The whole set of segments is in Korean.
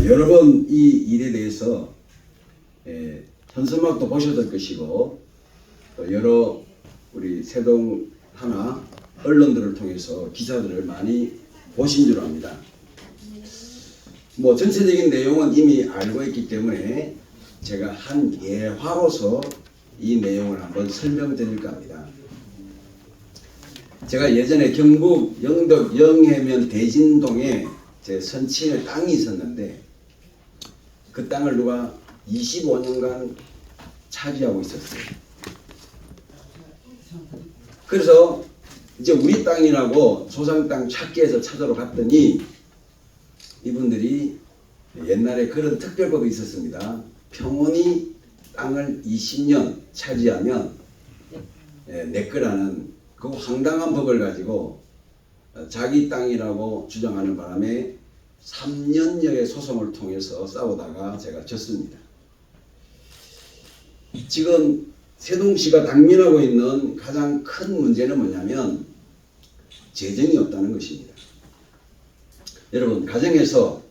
여러 번 이 일에 대해서 현수막도 보셨을 것이고 또 여러 우리 세동 하나 언론들을 통해서 기사들을 많이 보신 줄 압니다. 뭐 전체적인 내용은 이미 알고 있기 때문에 제가 한 예화로서 이 내용을 한번 설명드릴까 합니다. 제가 예전에 경북 영덕 영해면 대진동에 제 선친의 땅이 있었는데 그 땅을 누가 25년간 차지하고 있었어요. 그래서 이제 우리 땅이라고 소상 땅 찾기 위해서 찾으러 갔더니 이분들이 옛날에 그런 특별법이 있었습니다. 평온이 땅을 20년 차지하면 내 거라는 그 황당한 법을 가지고 자기 땅이라고 주장하는 바람에 3년여의 소송을 통해서 싸우다가 제가 졌습니다. 지금 세동시가 당면하고 있는 가장 큰 문제는 뭐냐면 재정이 없다는 것입니다. 여러분, 가정에서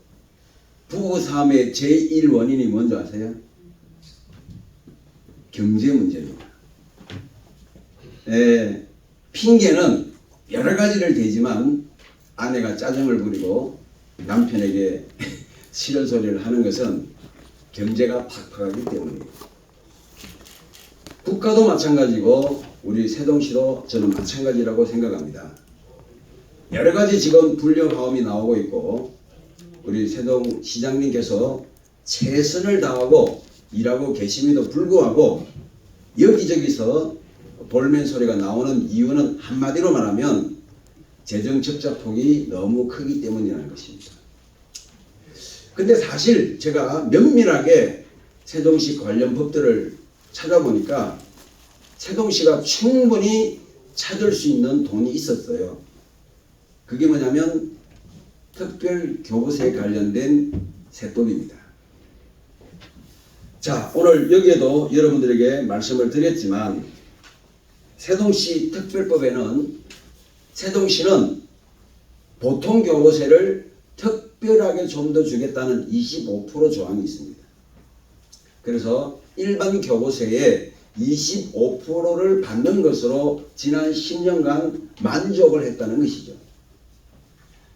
부부싸움의 제1원인이 뭔지 아세요? 경제 문제입니다. 핑계는 여러 가지를 대지만 아내가 짜증을 부리고 남편에게 싫은 소리를 하는 것은 경제가 팍팍하기 때문입니다. 국가도 마찬가지고 우리 세동시도 저는 마찬가지라고 생각합니다. 여러 가지 지금 불려가움이 나오고 있고 우리 세동 시장님께서 최선을 다하고 일하고 계심에도 불구하고 여기저기서 볼멘 소리가 나오는 이유는 한마디로 말하면 재정 적자폭이 너무 크기 때문이라는 것입니다. 근데 사실 제가 면밀하게 세동시 관련 법들을 찾아보니까 세동시가 충분히 찾을 수 있는 돈이 있었어요. 그게 뭐냐면 특별교부세에 관련된 세법입니다. 자, 오늘 여기에도 여러분들에게 말씀을 드렸지만 세동시 특별법에는 세동시는 보통교부세를 특별하게 좀 더 주겠다는 25% 조항이 있습니다. 그래서 일반 교부세의 25%를 받는 것으로 지난 10년간 만족을 했다는 것이죠.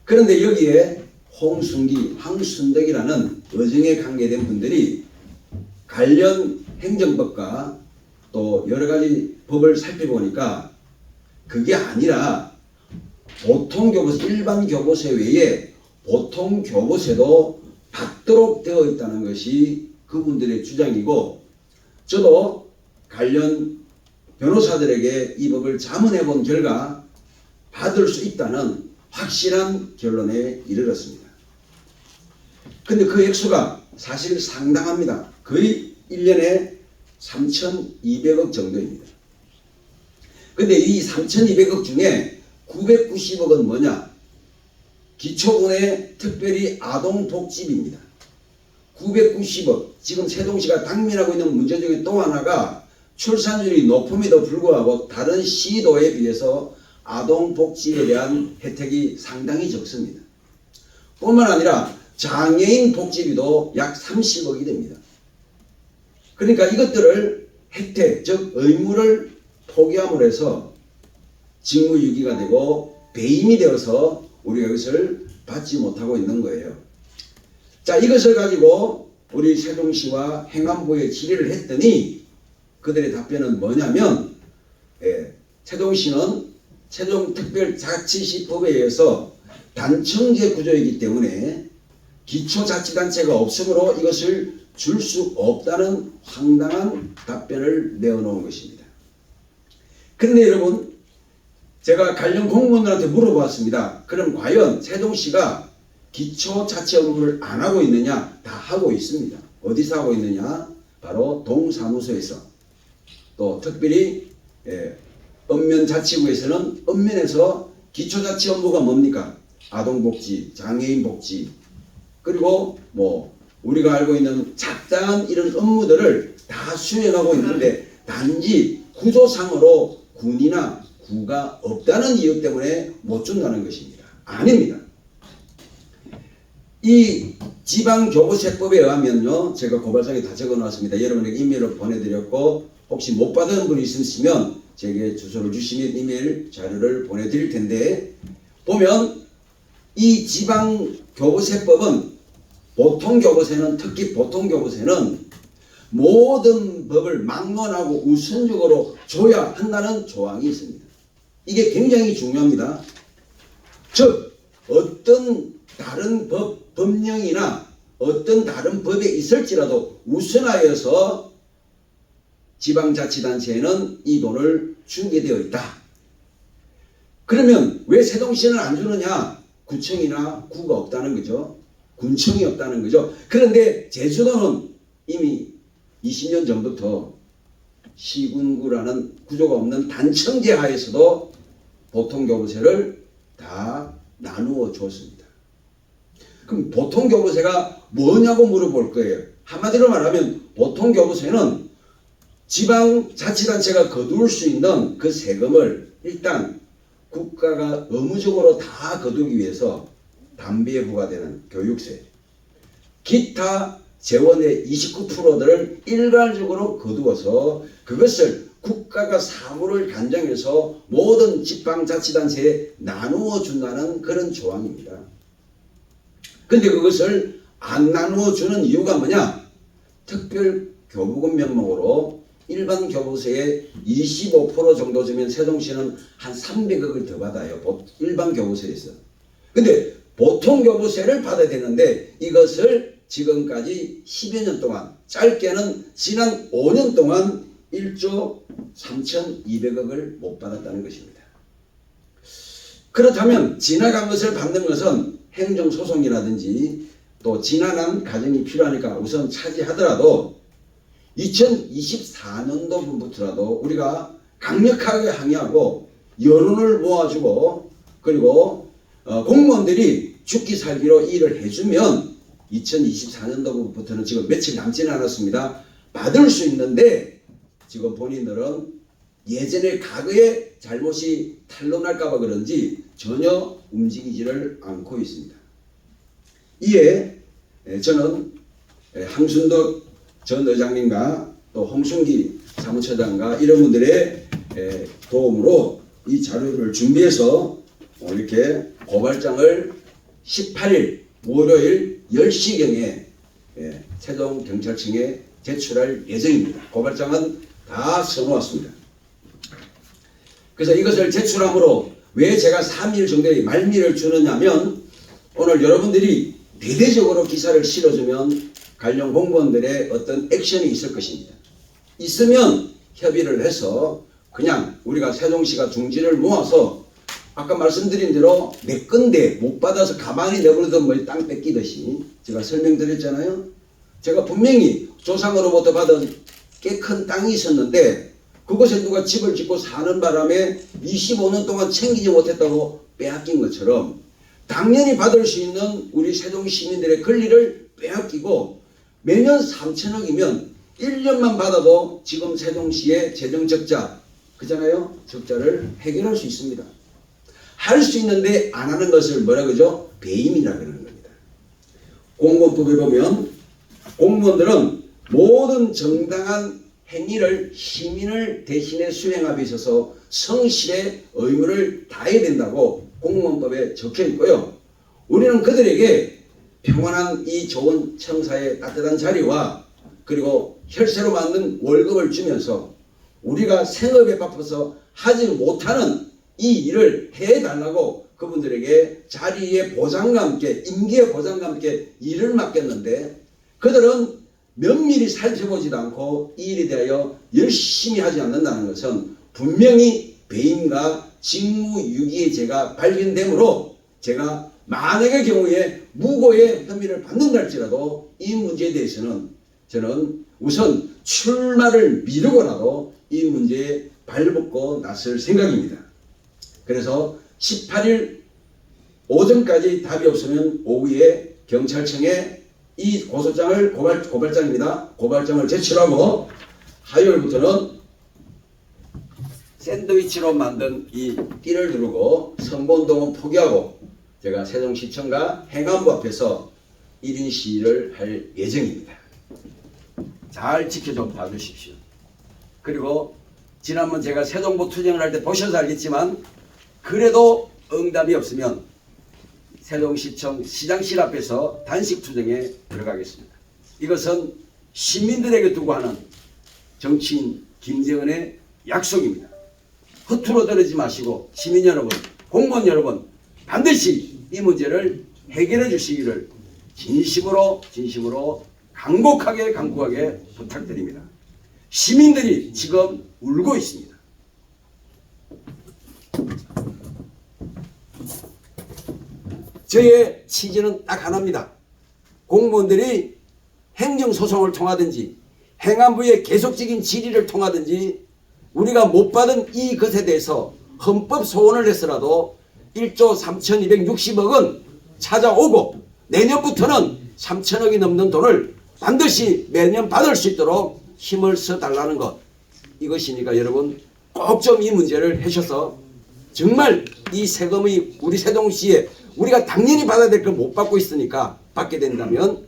그런데 여기에 홍순기, 황순덕이라는 의정에 관계된 분들이 관련 행정법과 또 여러 가지 법을 살펴보니까 그게 아니라 보통교부세, 일반 교부세 외에 보통교부세도 받도록 되어 있다는 것이 그분들의 주장이고 저도 관련 변호사들에게 이 법을 자문해 본 결과 받을 수 있다는 확실한 결론에 이르렀습니다. 근데 그 액수가 사실 상당합니다. 거의 1년에 3,200억 정도입니다. 근데 이 3,200억 중에 990억은 뭐냐? 기초군의 특별히 아동복지비입니다. 990억. 지금 세동시가 당면하고 있는 문제 중에 또 하나가 출산율이 높음에도 불구하고 다른 시도에 비해서 아동복지에 대한 혜택이 상당히 적습니다. 뿐만 아니라 장애인 복지비도 약 30억이 됩니다. 그러니까 이것들을 혜택, 즉 의무를 포기함으로 해서 직무유기가 되고 배임이 되어서 우리가 이것을 받지 못하고 있는 거예요. 자, 이것을 가지고 우리 세동시와 행안부에 질의를 했더니 그들의 답변은 뭐냐면 세동시는 세종특별자치시법에 의해서 단청제 구조이기 때문에 기초자치단체가 없으므로 이것을 줄 수 없다는 황당한 답변을 내어놓은 것입니다. 그런데 여러분, 제가 관련 공무원들한테 물어봤습니다. 그럼 과연 세동시가 기초자치 업무를 안 하고 있느냐? 다 하고 있습니다. 어디서 하고 있느냐? 바로 동사무소에서. 또 특별히 읍면자치구에서는 읍면에서 기초자치 업무가 뭡니까? 아동복지, 장애인복지, 그리고 뭐 우리가 알고 있는 잡다한 이런 업무들을 다 수행하고 있는데 단지 구조상으로 군이나 구가 없다는 이유 때문에 못 준다는 것입니다. 아닙니다. 이 지방교부세법에 의하면요, 제가 고발장에 다 적어놨습니다. 여러분에게 이메일로 보내드렸고 혹시 못 받은 분이 있으시면 제게 주소를 주시면 이메일 자료를 보내드릴 텐데, 보면 이 지방교부세법은 보통교부세는, 특히 보통교부세는 모든 법을 막론하고 우선적으로 줘야 한다는 조항이 있습니다. 이게 굉장히 중요합니다. 즉 어떤 다른 법령이나 어떤 다른 법에 있을지라도 우선하여서 지방자치단체에는 이 돈을 주게 되어 있다. 그러면 왜 세종시는 안 주느냐? 구청이나 구가 없다는 거죠. 군청이 없다는 거죠. 그런데 제주도는 이미 20년 전부터 시군구라는 구조가 없는 단청제 하에서도 보통교부세를 다 나누어 줬습니다. 그럼 보통교부세가 뭐냐고 물어볼 거예요. 한마디로 말하면 보통교부세는 지방자치단체가 거둘 수 있는 그 세금을 일단 국가가 의무적으로 다 거두기 위해서 담배에 부과되는 교육세, 기타 재원의 29%를 일괄적으로 거두어서 그것을 국가가 사무를 간장해서 모든 지방자치단체에 나누어 준다는 그런 조항입니다. 근데 그것을 안 나누어 주는 이유가 뭐냐? 특별교부금 명목으로 일반 교부세의 25% 정도 주면 세종시는 한 300억을 더 받아요. 일반 교부세에서. 근데 보통 교부세를 받아야 되는데 이것을 지금까지 10여 년 동안, 짧게는 지난 5년 동안 1조 3,200억을 못 받았다는 것입니다. 그렇다면 지나간 것을 받는 것은 행정소송이라든지 또 지나간 과정이 필요하니까 우선 차지하더라도 2024년도부터라도 우리가 강력하게 항의하고 여론을 모아주고 그리고 공무원들이 죽기 살기로 일을 해주면 2024년도부터는 지금 며칠 남지는 않았습니다. 받을 수 있는데 지금 본인들은 예전에 과거의 잘못이 탄로날까봐 그런지 전혀 움직이지를 않고 있습니다. 이에 저는 함순덕 전 의장님과 또 홍순기 사무처장과 이런 분들의 도움으로 이 자료를 준비해서 이렇게 고발장을 18일 월요일 10시경에 세종경찰청에 제출할 예정입니다. 고발장은 다 써놓았습니다. 그래서 이것을 제출함으로 왜 제가 3일 정도의 말미를 주느냐면 오늘 여러분들이 대대적으로 기사를 실어주면 관련 공무원들의 어떤 액션이 있을 것입니다. 있으면 협의를 해서 그냥 우리가 세종시가 중지를 모아서 아까 말씀드린 대로 내 건데 못 받아서 가만히 내버려두면 뭐 땅 뺏기듯이 제가 설명드렸잖아요. 제가 분명히 조상으로부터 받은 꽤 큰 땅이 있었는데 그곳에 누가 집을 짓고 사는 바람에 25년 동안 챙기지 못했다고 빼앗긴 것처럼 당연히 받을 수 있는 우리 세종 시민들의 권리를 빼앗기고 매년 3천억이면 1년만 받아도 지금 세종시의 재정 적자 그잖아요. 적자를 해결할 수 있습니다. 할 수 있는데 안 하는 것을 뭐라 그러죠? 배임이라 그러는 겁니다. 공무원법에 보면 공무원들은 모든 정당한 행위를 시민을 대신해 수행하기 위해서 성실의 의무를 다해야 된다고 공무원법에 적혀 있고요. 우리는 그들에게 평안한 이 좋은 청사의 따뜻한 자리와 그리고 혈세로 만든 월급을 주면서 우리가 생업에 바빠서 하지 못하는 이 일을 해달라고 그분들에게 자리의 보장과 함께 임기의 보장과 함께 일을 맡겼는데 그들은 면밀히 살펴보지도 않고 이 일에 대하여 열심히 하지 않는다는 것은 분명히 배임과 직무유기의 죄가 발견되므로 제가 만약의 경우에 무고의 혐의를 받는다 할지라도 이 문제에 대해서는 저는 우선 출마를 미루고라도 이 문제에 발벗고 나설 생각입니다. 그래서 18일 오전까지 답이 없으면 오후에 경찰청에 이 고소장을 고발장입니다. 고발장을 제출하고 화요일부터는 샌드위치로 만든 이 띠를 두르고 선거운동은 포기하고 제가 세종시청과 행안부 앞에서 1인 시위를 할 예정입니다. 잘 지켜줘 봐주십시오. 그리고 지난번 제가 세동부 투쟁을 할 때 보셔서 알겠지만 그래도 응답이 없으면 세동시청 시장실 앞에서 단식 투쟁에 들어가겠습니다. 이것은 시민들에게 두고 하는 정치인 김재원의 약속입니다. 허투루 떨어지지 마시고 시민 여러분, 공무원 여러분 반드시 이 문제를 해결해 주시기를 진심으로 간곡하게 부탁드립니다. 시민들이 지금 울고 있습니다. 저의 취지는 딱 하나입니다. 공무원들이 행정소송을 통하든지 행안부의 계속적인 질의를 통하든지 우리가 못 받은 이 것에 대해서 헌법 소원을 했으라도 1조 3,260억은 찾아오고 내년부터는 3천억이 넘는 돈을 반드시 매년 받을 수 있도록 힘을 써달라는 것, 이것이니까 여러분 꼭 좀 이 문제를 하셔서 정말 이 세금이 우리 세동시에 우리가 당연히 받아야 될 걸 못 받고 있으니까 받게 된다면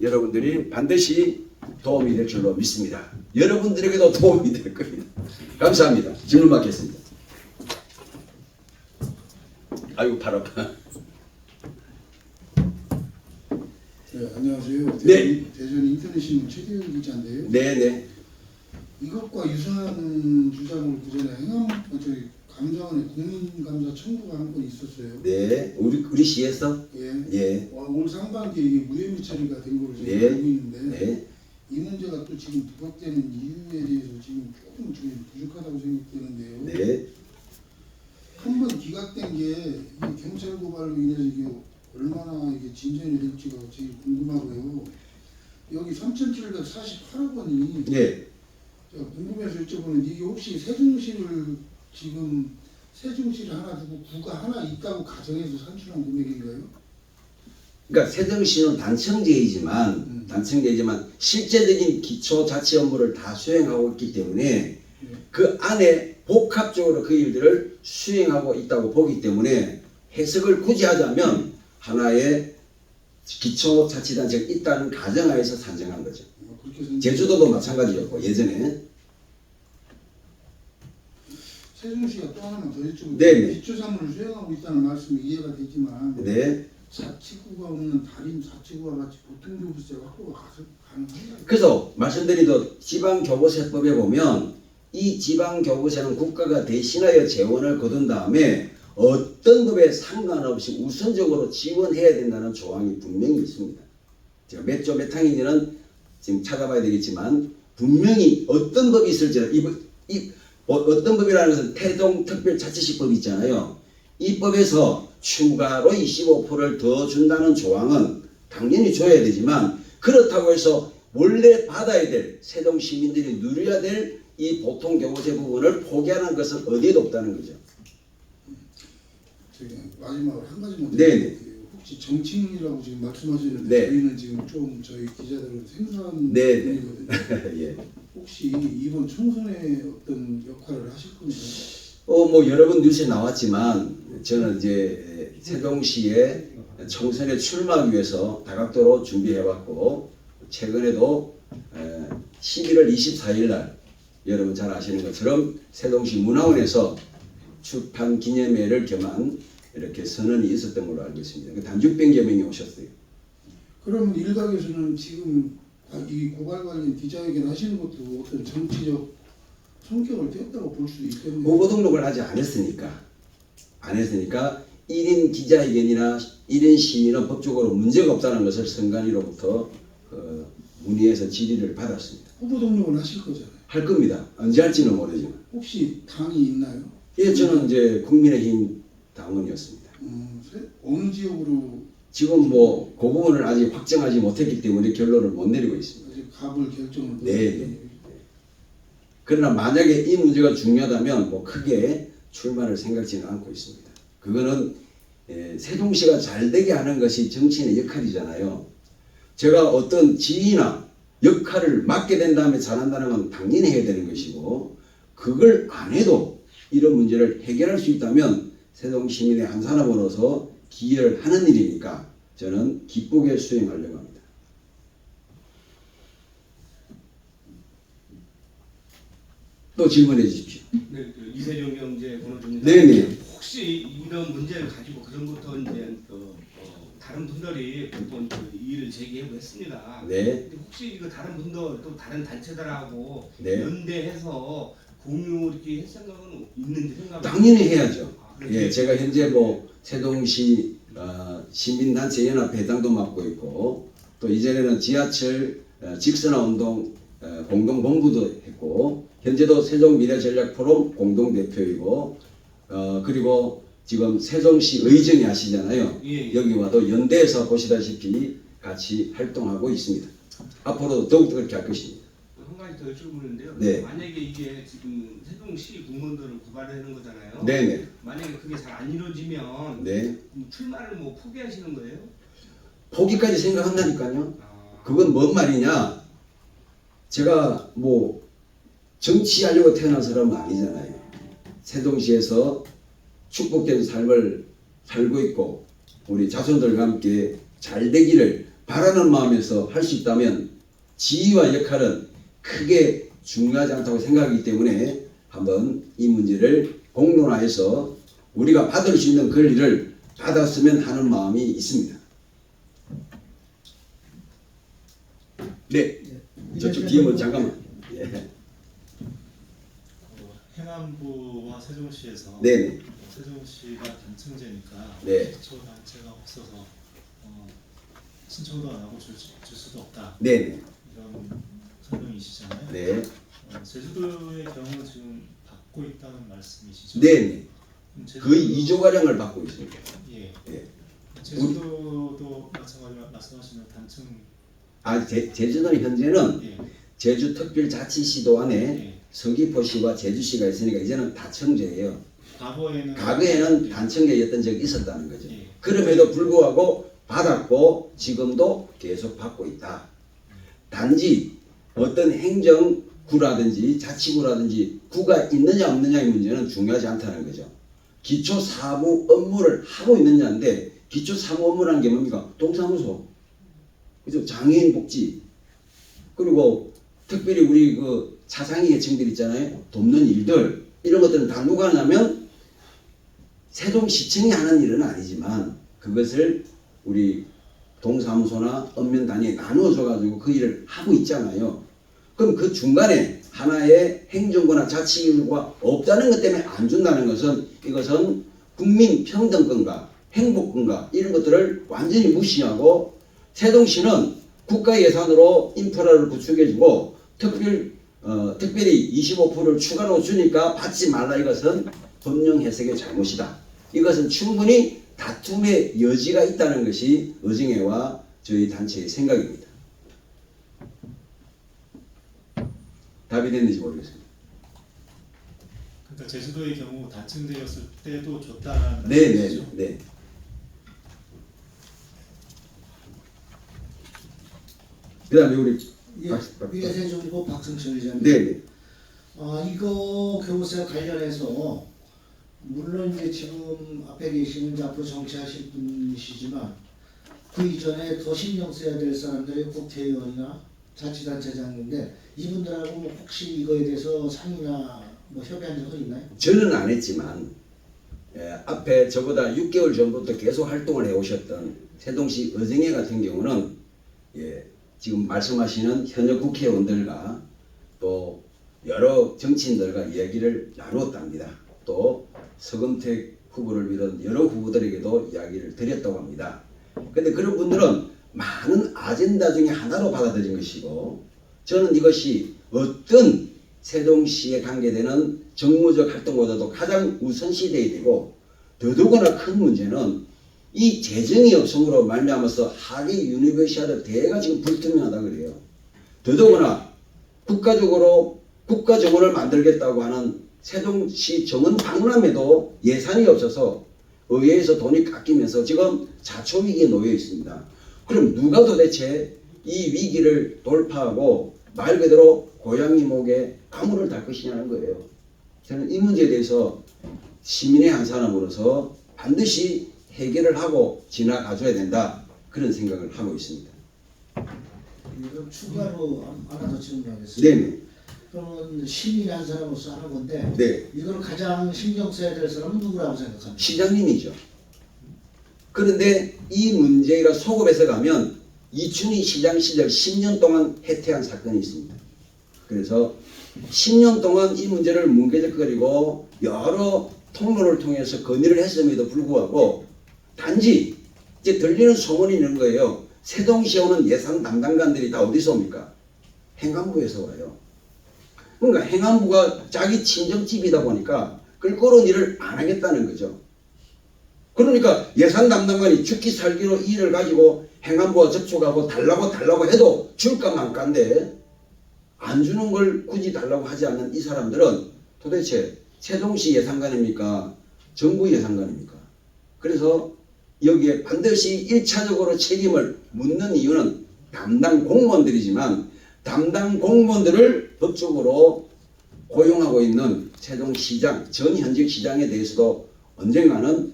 여러분들이 반드시 도움이 될 줄로 믿습니다. 여러분들에게도 도움이 될 겁니다. 감사합니다. 질문 받겠습니다. 아이고 팔 아파. 네, 안녕하세요. 네. 대전 인터넷신문 최대현 기자인데요. 네네. 이것과 유사한 주장을 그전에 감사원에 국민감사 청구가 한 건 있었어요. 네. 우리 시에서. 예. 예. 올 상반기에 이게 무혐의 처리가 된 걸로 제가 네. 알고 있는데 네. 이 문제가 또 지금 부각되는 이유에 대해서 지금 조금 부족하다고 생각되는데요. 네. 한 번 기각된 게 이 경찰 고발로 인해서 이게 얼마나 이게 진전이 될지가 제일 궁금하고요. 여기 3,748억 원이 네. 제가 궁금해서 여쭤보는 이게 혹시 세종시를 지금 세종시를 하나 두고 구가 하나 있다고 가정해서 산출한 금액인가요? 그러니까 세종시는 단청제이지만 실제적인 기초자치 업무를 다 수행하고 있기 때문에 그 안에 복합적으로 그 일들을 수행하고 있다고 보기 때문에 해석을 굳이 하자면 하나의 기초자치단체가 있다는 가정하에서 산정한 거죠. 제주도도 마찬가지였고 예전에. 세종시가 또 하나만 더 여쭤보면 네네. 기초사무를 수행하고 있다는 말씀이 이해가 되지만 네. 자치구가 없는 다른 자치구와 같이 보통교부세 확보가 가능한가요? 그래서 말씀드리던 지방교부세법에 보면 이 지방교부세는 국가가 대신하여 재원을 거둔 다음에 어떤 법에 상관없이 우선적으로 지원해야 된다는 조항이 분명히 있습니다. 제가 몇 조 몇 항인지는 지금 찾아봐야 되겠지만 분명히 어떤 법이 있을지는 어떤 법이라는 것은 태동특별자치시법이 있잖아요. 이 법에서 추가로 25%를 더 준다는 조항은 당연히 줘야 되지만 그렇다고 해서 원래 받아야 될 세동 시민들이 누려야 될 이 보통교부세 부분을 포기하는 것은 어디에도 없다는 거죠. 저기 마지막으로 한 가지만 네네. 혹시 정치인이라고 지금 말씀하시는데 네. 저희는 지금 좀 저희 기자들은 생소한 네네. 분이거든요. 예. 혹시 이번 총선에 어떤 역할을 하실 건가요? 뭐 여러 번 뉴스에 나왔지만 저는 이제 세종시에 총선에 출마하기 위해서 다각도로 준비해왔고 최근에도 11월 24일 날 여러분 잘 아시는 것처럼 세종시 문화원에서 출판 기념회를 겸한 이렇게 선언이 있었던 걸로 알고 있습니다. 그 단축병 명이 오셨어요. 그럼 일각에서는 지금 이 고발 관련 기자회견 하시는 것도 어떤 정치적 성격을 띄었다고 볼 수도 있겠네요. 후보 등록을 아직 안 했으니까 1인 기자회견이나 1인 시위는 법적으로 문제가 없다는 것을 선관위로부터 문의해서 질의를 받았습니다. 후보 등록을 하실 거잖아요. 할 겁니다. 언제 할지는 모르지만. 혹시 당이 있나요? 예, 저는 이제 국민의힘 당원이었습니다. 어느 지역으로 지금 뭐 그 부분을 아직 확정하지 못했기 때문에 결론을 못 내리고 있습니다. 아직 갑을 결정을 네. 그러나 만약에 이 문제가 중요하다면 뭐 크게 출마를 생각지는 않고 있습니다. 그거는 세종시가 잘 되게 하는 것이 정치인의 역할이잖아요. 제가 어떤 지위나 역할을 맡게 된 다음에 잘한다는 건 당연히 해야 되는 것이고 그걸 안 해도 이런 문제를 해결할 수 있다면 세종 시민의 한 사람으로서 기여를 하는 일이니까 저는 기쁘게 수행하려고 합니다. 또 질문해 주십시오. 네, 그 이세종 경제 권호주입니다. 네네. 혹시 이런 문제를 가지고 그전부터 이제 다른 분들이 몇번 이의를 제기하고 했습니다. 네. 근데 혹시 이거 다른 분들 또 다른 단체들하고 네. 연대해서 공유 이렇게 할 생각은 있는지 생각. 당연히 해야죠. 아, 그래요? 예, 제가 현재 뭐 세동시 시민단체 연합 회장도 맡고 있고 또 이전에는 지하철 직선화운동 공동본부도 했고 현재도 세종미래전략 포럼 공동대표이고 그리고 지금 세종시 의정이 하시잖아요. 예. 여기 와도 연대에서 보시다시피 같이 활동하고 있습니다. 앞으로도 더욱더 그렇게 할 것입니다. 한 가지 더 여쭤보는데요. 네. 만약에 이게 지금 세종시 공무원들을 고발하는 거잖아요. 네네. 만약에 그게 잘 안 이루어지면 네. 출마를 뭐 포기하시는 거예요? 포기까지 생각한다니까요. 아, 그건 뭔 말이냐? 제가 뭐 정치하려고 태어난 사람은 아니잖아요. 세종시에서 축복된 삶을 살고 있고 우리 자손들과 함께 잘 되기를 바라는 마음에서 할 수 있다면 지위와 역할은 크게 중요하지 않다고 생각하기 때문에 한번 이 문제를 공론화해서 우리가 받을 수 있는 권리를 받았으면 하는 마음이 있습니다. 네, 저쪽 뒤에 잠깐만. 예. 행안부와 세종시에서 네네. 세종시가 단층제니까 네. 기초 단체가 없어서 신청도 안 하고 줄 수도 없다 네네. 이런 설명이시잖아요. 네. 제주도의 경우 지금 받고 있다는 말씀이시죠? 네네. 그럼 거의 2조 가량을 받고 있습니다. 예. 예. 제주도도 마찬가지로 말씀하시는 단층 제주도는 현재는 예. 제주특별자치시도 안에 예. 서귀포시와 제주시가 있으니까 이제는 다청제예요. 과거에는 과거에는 단청제였던 적이 있었다는 거죠. 예. 그럼에도 불구하고 받았고 지금도 계속 받고 있다. 단지 어떤 행정구라든지 자치구라든지 구가 있느냐 없느냐의 문제는 중요하지 않다는 거죠. 기초 사무 업무를 하고 있느냐인데 기초 사무 업무라는 게 뭡니까? 동사무소, 그죠? 장애인 복지, 그리고 특별히 우리 그 차상위 계층들 있잖아요. 돕는 일들 이런 것들은 다 누가 하냐면 세종시청이 하는 일은 아니지만 그것을 우리 동사무소나 읍면단위에 나누어져 가지고 그 일을 하고 있잖아요. 그럼 그 중간에 하나의 행정부나 자치구가 없다는 것 때문에 안 준다는 것은 이것은 국민 평등권과 행복권과 이런 것들을 완전히 무시하고 세종시는 국가 예산으로 인프라를 구축해주고 특별히 25%를 추가로 주니까 받지 말라 이것은 법령 해석의 잘못이다. 이것은 충분히 다툼의 여지가 있다는 것이 의정회와 저희 단체의 생각입니다. 답이 됐는지 모르겠습니다. 그러니까 제주도의 경우 단층제였을 때도 줬다는 네네. 말씀이시죠? 네. 그 다음에 우리 위에세종고 박승철 의장님. 네네. 이거 교부세 관련해서 물론 이제 지금 앞에 계시는 이제 앞으로 정치하실 분이시지만 그 이전에 더 신경 써야 될 사람들이 국회의원이나 자치단체장인데 이분들하고 뭐 혹시 이거에 대해서 상의나 뭐 협의한 적은 있나요? 저는 안 했지만 앞에 저보다 6개월 전부터 계속 활동을 해오셨던 세종시 의정회 같은 경우는 지금 말씀하시는 현역 국회의원들과 또 여러 정치인들과 이야기를 나누었답니다. 또 서금택 후보를 비롯한 여러 후보들에게도 이야기를 드렸다고 합니다. 근데 그런 분들은 많은 아젠다 중에 하나로 받아들인 것이고 저는 이것이 어떤 세종시에 관계되는 정무적 활동보다도 가장 우선시돼야 되고 더더구나 큰 문제는 이 재정이 없음으로 말미암아서 하계 유니버시아드 대가 지금 불투명하다 그래요. 더더구나 국가 정원을 만들겠다고 하는 세종시 정원 박람회도 예산이 없어서 의회에서 돈이 깎이면서 지금 자초위기에 놓여 있습니다. 그럼 누가 도대체 이 위기를 돌파하고 말 그대로 고양이 목에 가물을 달 것이냐는 거예요. 저는 이 문제에 대해서 시민의 한 사람으로서 반드시 해결을 하고 지나가줘야 된다. 그런 생각을 하고 있습니다. 그럼 추가로 하나 더 질문하겠습니다. 네네. 그러면 시민이 한 사람으로서 하는 건데 네. 이걸 가장 신경 써야 될 사람은 누구라고 생각합니까? 시장님이죠. 그런데 이 문제가 소급해서 가면 이춘희 시장 시절 10년 동안 해태한 사건이 있습니다. 그래서 10년 동안 이 문제를 뭉개적거리고 여러 통로를 통해서 건의를 했음에도 불구하고 단지 이제 들리는 소문이 있는 거예요. 세동시에 오는 예산 담당관들이 다 어디서 옵니까? 행안부에서 와요. 그러니까 행안부가 자기 친정집이다 보니까 끌거른 일을 안 하겠다는 거죠. 그러니까 예산 담당관이 죽기 살기로 이 일을 가지고 행안부와 접촉하고 달라고 해도 줄까 말까인데 안 주는 걸 굳이 달라고 하지 않는 이 사람들은 도대체 세종시 예산관입니까? 정부 예산관입니까? 그래서 여기에 반드시 1차적으로 책임을 묻는 이유는 담당 공무원들이지만 담당 공무원들을 법적으로 고용하고 있는 세종시장, 전 현직 시장에 대해서도 언젠가는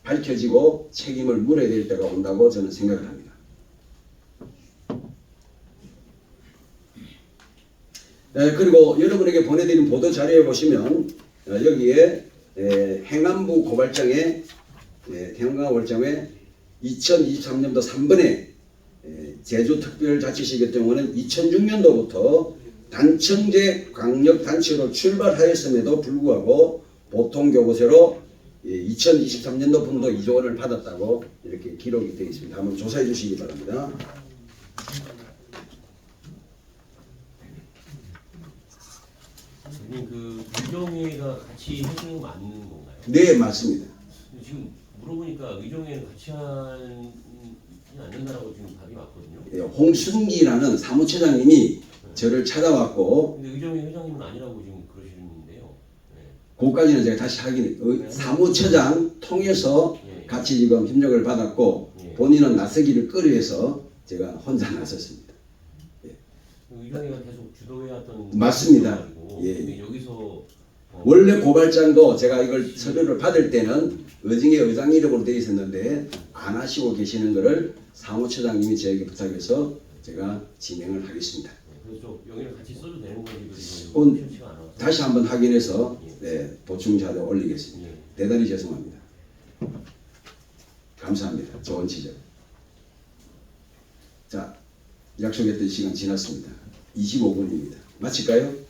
밝혀지고 책임을 물어야 될 때가 온다고 저는 생각을 합니다. 그리고 여러분에게 보내드린 보도 자료에 보시면 여기에 행안부 고발장에 행안고발장에 2023년도 3번에 제주특별자치시 같은 경우는 2006년도부터 단청제 광역단체로 출발하였음에도 불구하고 보통교부세로 2023년도 분도 2조 원을 받았다고 이렇게 기록이 되어 있습니다. 한번 조사해 주시기 바랍니다. 그 의정회가 같이 해주는 거 맞는 건가요? 네, 맞습니다. 지금 물어보니까 의정회는 같이 하지 않는다라고 지금 답이 왔거든요. 홍순기라는 사무처장님이 저를 찾아왔고 근데 의정회 회장님은 아니라고 지금 그러시는데요. 네. 그것까지는 제가 다시 확인. 사무처장 통해서 예. 같이 지금 협력을 받았고 예. 본인은 나서기를 꺼려해서 제가 혼자 나섰습니다. 의정회가 계속 주도해왔던 맞습니다. 거여가지고 예. 근데 여기서 원래 고발장도 제가 이걸 서류를 받을 때는 의정회 의장 이름으로 되어 있었는데 안 하시고 계시는 것을 사무처장님이 저에게 부탁해서 제가 진행을 하겠습니다. 그래서 여기를 같이 써도 되는 건지 그건 그렇지가 않아서 다시 한번 확인해서 보충 자료 올리겠습니다. 예. 대단히 죄송합니다. 감사합니다. 좋은 지적. 자, 약속했던 시간 지났습니다. 25분입니다. 마칠까요?